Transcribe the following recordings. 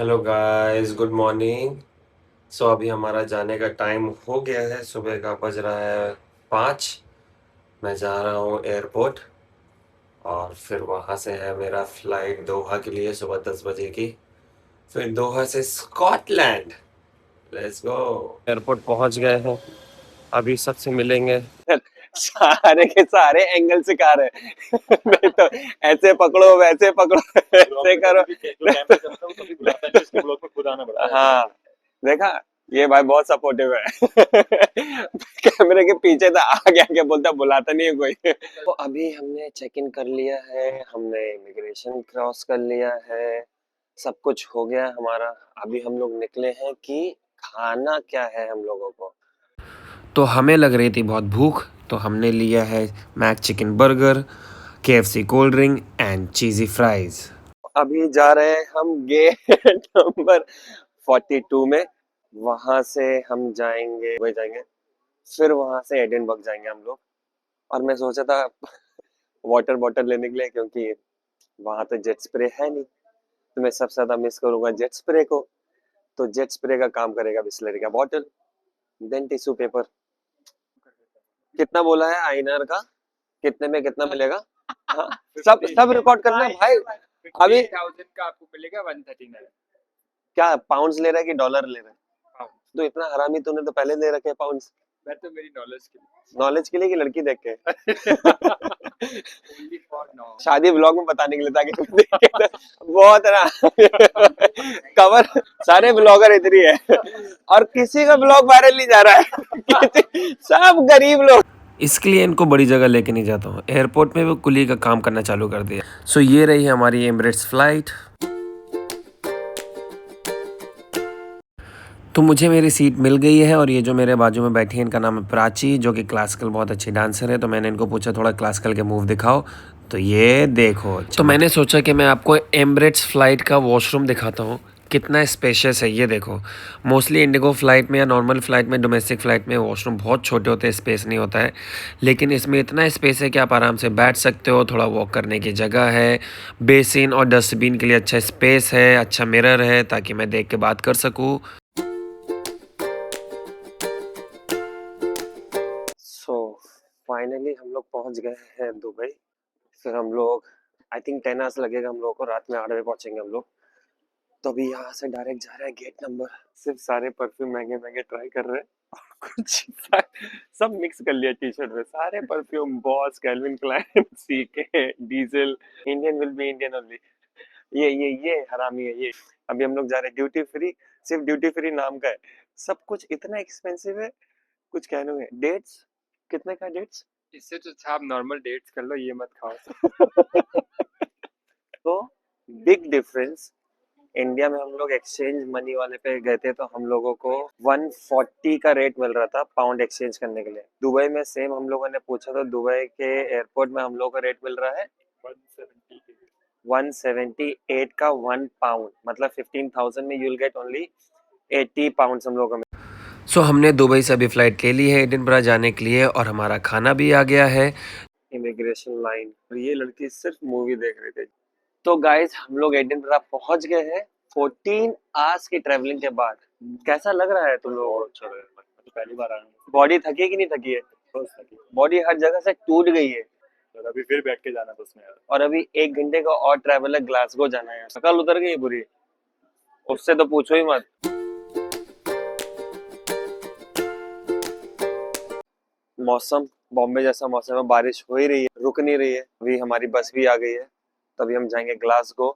Hello guys, good morning. So अभी हमारा जाने का टाइम हो गया है। सुबह का बज रहा है 5। मैं जा रहा हूँ एयरपोर्ट और फिर वहाँ से है मेरा फ्लाइट दोहा के लिए सुबह 10 बजे की। फिर दोहा से स्कॉटलैंड। Let's go. एयरपोर्ट पहुँच गए हैं। अभी सबसे मिलेंगे। सारे के सारे एंगल से कार है। नहीं तो ऐसे पकड़ो, वैसे पकड़ो, ऐसे करो। हाँ, देखा, ये भाई बहुत सपोर्टिव है। कैमरे के पीछे तो आगे आगे बोलता, बुलाता नहीं है कोई। तो अभी हमने चेक इन कर लिया है, हमने इमिग्रेशन क्रॉस कर लिया है, सब कुछ हो गया है हमारा। अभी हम लोग निकले हैं कि खाना क्या है हम लोगों को। तो हमें लग रही थी बहुत भूख, तो हमने लिया है McChicken burger, KFC cold drink and cheesy fries. अभी जा रहे हैं हम गेट नंबर 42 में। वहां से हम जाएंगे, वही जाएंगे, फिर वहां से एडिनबर्ग जाएंगे हम लोग। और मैं सोचा था वाटर बॉटल लेने के लिए, क्योंकि वहां तो जेट स्प्रे है नहीं, तो मैं सबसे ज्यादा मिस करूंगा जेट स्प्रे को। तो जेट स्प्रे का काम करेगा बिस्लरी का बॉटल, देन टिश्यू पेपर। कितना बोला है आईनर का? कितने में कितना मिलेगा? हाँ, सब सब रिकॉर्ड करना है भाई। अभी 50,000 का आपको मिलेगा 139। क्या पाउंड्स ले रहा है कि डॉलर ले रहा है? तो इतना हरामी तूने तो पहले दे रखे हैं पाउंड्स। मैं तो मेरी नॉलेज के लिए। नॉलेज के लिए कि लड़की देख के? Only for no. शादी ब्लॉग में बताने के लिए, ताकि तुम देख के तो बहुत है ना। कवर सारे ब्लॉगर इधर ही है, और किसी का ब्लॉग वायरल नहीं जा रहा है। सब गरीब लोग। इसके लिए इनको बड़ी जगह लेके नहीं जाता हूँ। एयरपोर्ट में वो कुली का काम करना चालू कर दिया। सो ये रही हमारी एमिरेट्स फ्लाइट। तो मुझे मेरी सीट मिल गई है, और ये जो मेरे बाजू में बैठी है इनका नाम है प्राची, जो कि क्लासिकल बहुत अच्छी डांसर है। तो मैंने इनको पूछा थोड़ा क्लासिकल के मूव दिखाओ, तो ये देखो। तो मैंने सोचा कि मैं आपको एमिरेट्स फ़्लाइट का वॉशरूम दिखाता हूँ, कितना स्पेशियस है ये देखो। मोस्टली इंडिगो फ़्लाइट में या नॉर्मल फ़्लाइट में, डोमेस्टिक फ़्लाइट में वॉशरूम बहुत छोटे होते हैं, स्पेस नहीं होता है। लेकिन इसमें इतना स्पेस है कि आप आराम से बैठ सकते हो, थोड़ा वॉक करने की जगह है, बेसिन और डस्टबिन के लिए अच्छा स्पेस है, अच्छा मिरर है ताकि मैं देख के बात कर सकूँ। सो फाइनली हम लोग पहुंच गए हैं दुबई। फिर हम लोग, आई थिंक 10 आवर्स लगेगा हम लोग को, रात में 8 बजे पहुंचेंगे हम लोग। तो अभी यहाँ से डायरेक्ट जा रहे हैं गेट नंबर। सिर्फ सारे परफ्यूम महंगे महंगे ट्राई कर रहे हैं। और कुछ सब मिक्स कर लिया टी शर्ट में, सारे perfume, Boss, Calvin Klein, CK, Diesel. Indian will be Indian only. ये हरामी है ये। अभी हम लोग जा रहे हैं ड्यूटी फ्री। सिर्फ ड्यूटी फ्री नाम का है, सब कुछ इतना एक्सपेंसिव है, कुछ कहने में। डेट्स कितने का डेट्स? इससे तो अच्छा आप नॉर्मल डेट्स कर लो, ये मत खाओ। तो बिग डिफरेंस। इंडिया में हम लोग एक्सचेंज मनी वाले पे गए थे, तो हम लोगों को 140 का रेट मिल रहा था पाउंड एक्सचेंज करने के लिए। दुबई में सेम हम लोगों ने पूछा, तो दुबई के एयरपोर्ट में हम लोगों का रेट मिल रहा है 170 के। 178 का 1 पाउंड, मतलब 15,000 में you will get only 80 pound हम लोगों में। सो हमने दुबई से अभी फ़्लाइट ले ली है एडिनबरा जाने के लिए, और हमारा खाना भी आ गया है। इमिग्रेशन लाइन, और ये लड़की सिर्फ मूवी देख रही थी। तो गाइस हम लोग एडिनबरा पहुंच गए हैं 14 आवर्स की ट्रैवलिंग के बाद। कैसा लग रहा है तुम लोगों को? अच्छा है, मैं तो पहली बार आया हूँ। बॉडी थकी है कि नहीं थकी है? बस लगी। बॉडी हर जगह से टूट गई है। और अभी फिर बैठ के जाना था उसमें यार। और अभी 1 घंटे का और ट्रैवल है, ग्लासगो जाना है। शकल उतर गई बुरी, उससे तो पूछो ही मत। मौसम बॉम्बे जैसा मौसम है, बारिश हो ही रही है, रुक नहीं रही है। अभी हमारी बस भी आ गई है, तभी हम जाएंगे ग्लासगो।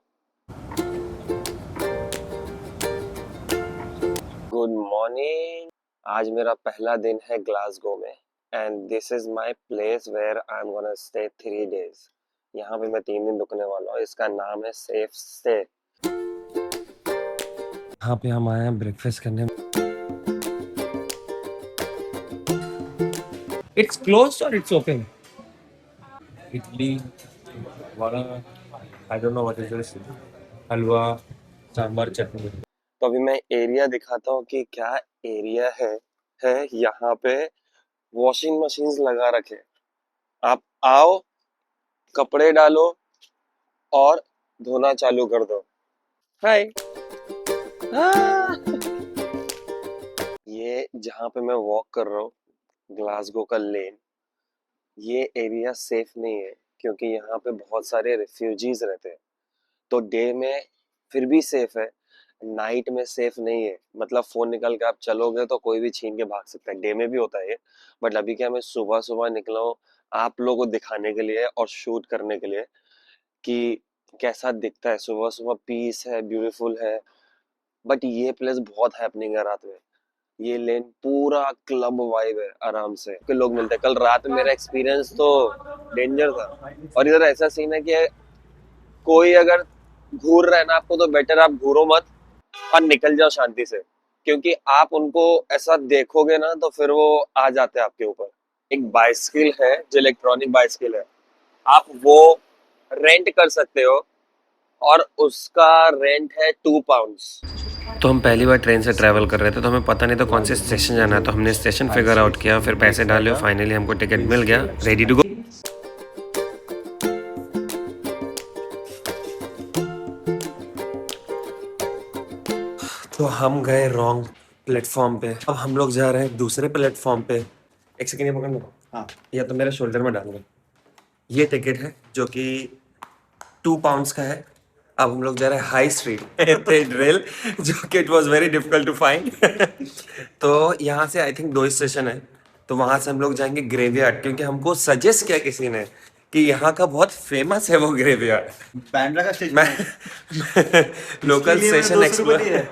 Good morning. आज मेरा पहला दिन है ग्लासगो में, and this is my place where I am gonna stay 3 days. यहाँ पे मैं 3 दिन रुकने वाला हूँ। इसका नाम है सेफ स्टे। यहाँ पे हम आए हैं ब्रेकफास्ट करने। इट्स क्लोज्ड और it's open? Idli, vada, I don't know what is this, halwa, sambar, chutney. तो अभी मैं एरिया दिखाता हूँ कि क्या एरिया है यहाँ पे। वॉशिंग मशीन्स लगा रखे, आप आओ, कपड़े डालो और धोना चालू कर दो। हाय। ये जहाँ पे मैं वॉक कर रहा हूँ, ग्लासगो का लेन, ये एरिया सेफ नहीं है क्योंकि यहाँ पे बहुत सारे रिफ्यूजीज रहते हैं। तो डे में फिर भी सेफ है, नाइट में सेफ नहीं है। मतलब फोन निकल के आप चलोगे तो कोई भी छीन के भाग सकता है। डे में भी होता है ये, बट अभी क्या मैं सुबह सुबह निकला हूँ आप लोगों को दिखाने के लिए और शूट करने के लिए कि कैसा दिखता है सुबह सुबह। पीस है, ब्यूटीफुल है, बट ये प्लेस बहुत हैपनिंग है रात में। ये लेन पूरा क्लब वाइब है, आराम से के लोग मिलते हैं। कल रात में मेरा एक्सपीरियंस तो डेंजर था। और इधर ऐसा सीन है कि कोई अगर घूर रहा है ना आपको, तो बेटर आप घूरो मत और निकल जाओ शांति से, क्योंकि आप उनको ऐसा देखोगे ना तो फिर वो आ जाते हैं आपके ऊपर। एक बाइसिकल है जो इलेक्ट्रॉनिक बाइसिकल है, आप वो रेंट कर सकते हो और उसका रेंट है £2। तो हम पहली बार ट्रेन से ट्रैवल कर रहे थे, तो हमें पता नहीं था कौन से स्टेशन जाना है। तो हमने स्टेशन फिगर आउट किया, फिर पैसे डाले और फाइनली हमको टिकट मिल गया, रेडी टू गो। तो हम गए रॉन्ग प्लेटफॉर्म पे। अब हम लोग जा रहे हैं दूसरे प्लेटफॉर्म पे। एक सेकंड, ये पकड़ लो। हाँ, या तो मेरे शोल्डर में डाल लो। ये टिकट है जो कि £2 का है। अब हम लोग जा रहे हैं हाई स्ट्रीट कैथेड्रल, जो कि it was very difficult to find. तो यहाँ से आई थिंक 2 स्टेशन है, तो वहां से हम लोग जाएंगे ग्रेवयार्ड, क्योंकि हमको सजेस्ट किया किसी ने कि यहाँ का बहुत फेमस है वो ग्रेवयार्ड। बैंड्रा का स्टेशन मैं है। लोकल इसके लिए मैंने स्टेशन 200 रुपए दिए।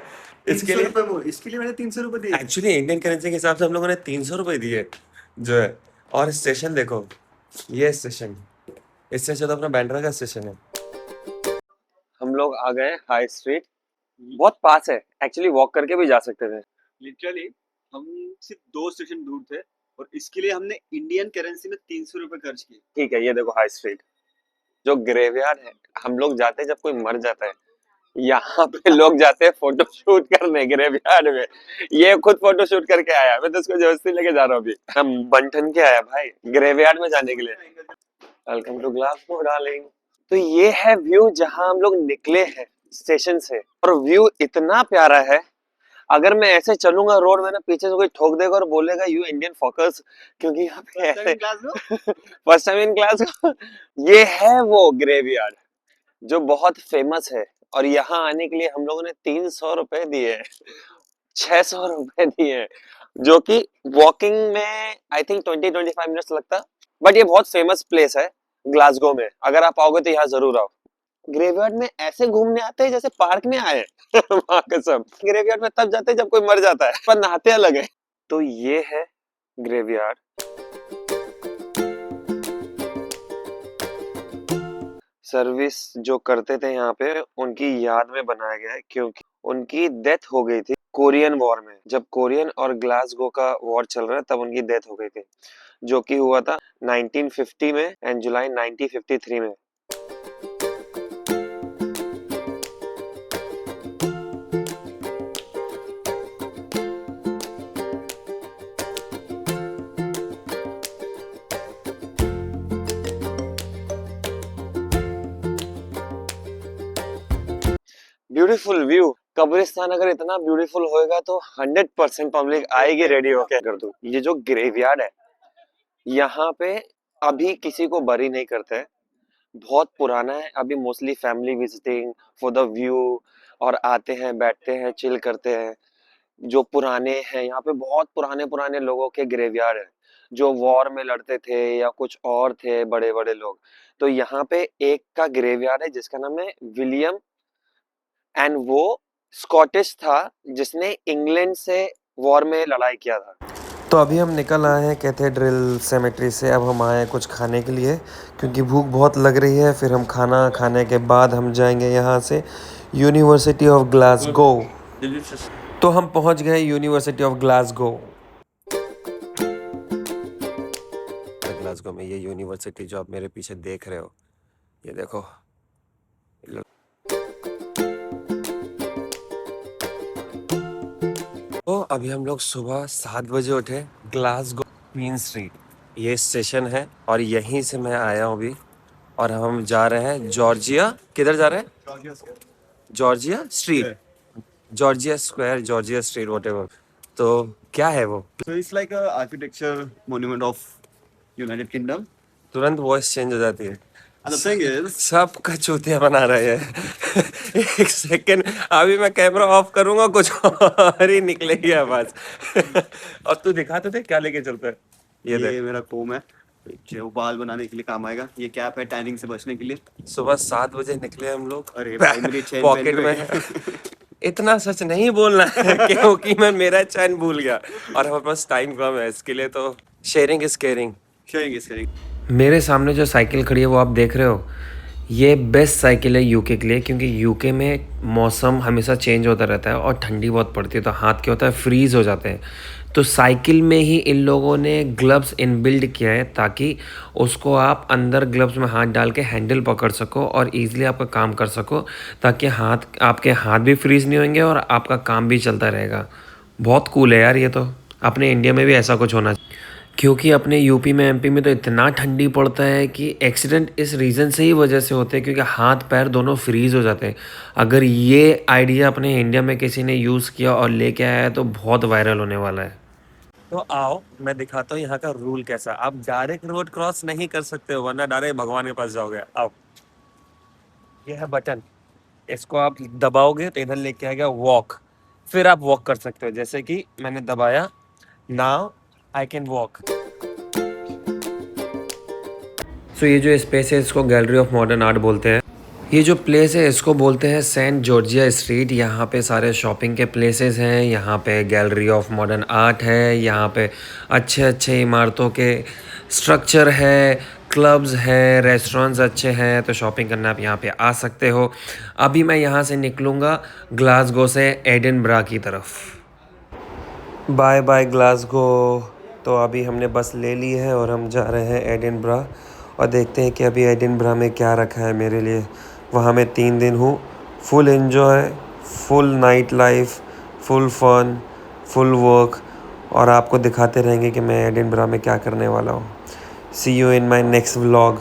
इसके 300 लिए रुपए बोल, इसके लिए मैंने 300 रुपए दिए। एक्चुअली इंडियन करेंसी के हिसाब से हम लोगों ने 300 रुपए दिए जो है। और स्टेशन देखो, ये स्टेशन, इससे अच्छा तो अपना बैंड्रा का स्टेशन है। हम लोग आ गए हाई स्ट्रीट, बहुत पास है एक्चुअली, वॉक करके भी जा सकते थे। लिटरली हम सिर्फ 2 स्टेशन दूर थे और इसके लिए हमने इंडियन करेंसी में 300 रुपए खर्च किए। ठीक है, ये देखो हाई स्ट्रीट जो ग्रेवयार्ड है। हम लोग जाते हैं जब कोई मर जाता है, यहाँ पे लोग जाते हैं फोटो शूट करने ग्रेवयार्ड में। ये खुद फोटो शूट करके आया, मैं तो उसको जबरदस्ती लेके जा रहा हूँ अभी। हम बंठन के आया भाई ग्रेवयार्ड में जाने के लिए। Welcome to Glasgow darling. तो ये है व्यू जहां हम लोग निकले हैं स्टेशन से, और व्यू इतना प्यारा है। अगर मैं ऐसे चलूंगा रोड में ना, पीछे से कोई ठोक देगा और बोलेगा यू इंडियन फॉकर्स, क्योंकि यहाँ पे ऐसे फर्स्ट टाइम इन क्लास। ये है वो ग्रेवयार्ड जो बहुत फेमस है, और यहाँ आने के लिए हम लोगों ने 300 रुपए दिए, 600 रुपए दिए, जो कि वॉकिंग में आई थिंक 20-25 मिनट्स लगता। बट ये बहुत फेमस प्लेस है ग्लासगो में, अगर आप आओगे तो यहाँ जरूर आओ। ग्रेवयार्ड में ऐसे घूमने आते हैं जैसे पार्क में आए। वहां कसम, ग्रेवयार्ड में तब जाते हैं जब कोई मर जाता है, पर नहाते अलग है। तो ये है ग्रेवयार्ड। सर्विस जो करते थे यहाँ पे उनकी याद में बनाया गया है, क्योंकि उनकी डेथ हो गई थी कोरियन वॉर में। जब कोरियन और ग्लासगो का वॉर चल रहा है तब उनकी डेथ हो गई थी, जो कि हुआ था 1950 में एंड जुलाई 1953 में। Beautiful view. कब्रिस्तान अगर इतना ब्यूटीफुल होएगा तो 100% पब्लिक आएगी रेडी होके। कर दो, ये जो ग्रेवयार्ड है यहाँ पे अभी किसी को बरी नहीं करते हैं, बहुत पुराना है। अभी mostly family visiting for the view, और आते हैं, बैठते हैं, चिल करते हैं। जो पुराने हैं यहाँ पे, बहुत पुराने पुराने लोगों के ग्रेवयार्ड है, जो वॉर में लड़ते थे या कुछ और थे बड़े बड़े लोग। तो यहाँ पे एक का ग्रेवयार्ड है जिसका नाम है विलियम, एंड वो स्कॉटिश था जिसने इंग्लैंड से वॉर में लड़ाई किया था। तो अभी हम निकल आए हैं कैथेड्रल सेमेट्री से। अब हम आए हैं कुछ खाने के लिए, क्योंकि भूख बहुत लग रही है। फिर हम खाना खाने के बाद हम जाएंगे यहाँ से यूनिवर्सिटी ऑफ ग्लासगो। तो हम पहुँच गए यूनिवर्सिटी ऑफ ग्लासगो। ग्लासगो में ये यूनिवर्सिटी जो आप मेरे पीछे देख रहे हो, ये देखो। तो अभी हम लोग सुबह 7 बजे उठे। ग्लासगो क्वीन स्ट्रीट ये स्टेशन है, और यहीं से मैं आया हूँ अभी। और हम जा रहे हैं जॉर्जिया। किधर जा रहे हैं? Georgia street. Georgia square, Georgia street, whatever. तो क्या है वो? So it's like a architecture monument of United Kingdom. तुरंत वॉइस चेंज हो जाती है। And the thing is, सबका चूतिया बना रहे हैं। एक सेकंड, अभी मैं कैमरा ऑफ करूंगा, कुछ और ही निकलेगी आवाज। और तू दिखा तो दे क्या लेके चलता है। ये ये देख, मेरा कोम है जो बाल बनाने के लिए काम आएगा। ये कैप है टैनिंग से बचने के लिए। सुबह 7 बजे निकले हम लोग। अरे भाई मेरी चेन पॉकेट में इतना सच नहीं बोलना है क्योंकि मैं मेरा चैन भूल गया और हमारे पास टाइम कम है, इसके लिए तो शेयरिंग इज केयरिंग। शेयरिंग। मेरे सामने जो साइकिल खड़ी है वो आप देख रहे हो, ये बेस्ट साइकिल है यूके के लिए, क्योंकि यूके में मौसम हमेशा चेंज होता रहता है और ठंडी बहुत पड़ती है, तो हाथ क्या होता है, फ्रीज़ हो जाते हैं। तो साइकिल में ही इन लोगों ने ग्लव्स इनबिल्ड किया है ताकि उसको आप अंदर ग्लव्स में हाथ डाल के हैंडल पकड़ सको और ईज़िली आपका काम कर सको, ताकि आपके हाथ भी फ्रीज़ नहीं होंगे और आपका काम भी चलता रहेगा। बहुत कूल है यार ये तो। अपने इंडिया में भी ऐसा कुछ होना चाहिए, क्योंकि अपने यूपी में एमपी में तो इतना ठंडी पड़ता है कि एक्सीडेंट इस रीज़न से ही वजह से होते हैं, क्योंकि हाथ पैर दोनों फ्रीज़ हो जाते हैं। अगर ये आइडिया अपने इंडिया में किसी ने यूज़ किया और लेके आया है तो बहुत वायरल होने वाला है। तो आओ मैं दिखाता हूँ यहाँ का रूल कैसा। आप डायरेक्ट रोड क्रॉस नहीं कर सकते हो, वरना डायरेक्ट भगवान के पास जाओगे। आओ, ये है बटन, इसको आप दबाओगे तो इधर लेके आएगा वॉक, फिर आप वॉक कर सकते हो। जैसे कि मैंने दबाया, नाउ आई कैन वॉक। सो ये जो स्पेस है इसको गैलरी ऑफ मॉडर्न आर्ट बोलते हैं। ये जो प्लेस है इसको बोलते हैं सेंट जॉर्जिया स्ट्रीट। यहाँ पे सारे शॉपिंग के प्लेसेस हैं, यहाँ पे गैलरी ऑफ मॉडर्न आर्ट है, यहाँ पे अच्छे अच्छे इमारतों के स्ट्रक्चर है, क्लब्स हैं, रेस्टोरेंट्स अच्छे हैं, तो शॉपिंग करने आप यहाँ पे आ सकते हो। अभी मैं यहाँ से निकलूँगा ग्लासगो से एडिनबरा की तरफ। Bye bye Glasgow. तो अभी हमने बस ले ली है और हम जा रहे हैं एडिनबरा, और देखते हैं कि अभी एडिनबरा में क्या रखा है मेरे लिए। वहाँ मैं 3 दिन हूँ, full enjoy, full night life, full fun, full work, और आपको दिखाते रहेंगे कि मैं एडिनबरा में क्या करने वाला हूँ। See you in my next vlog.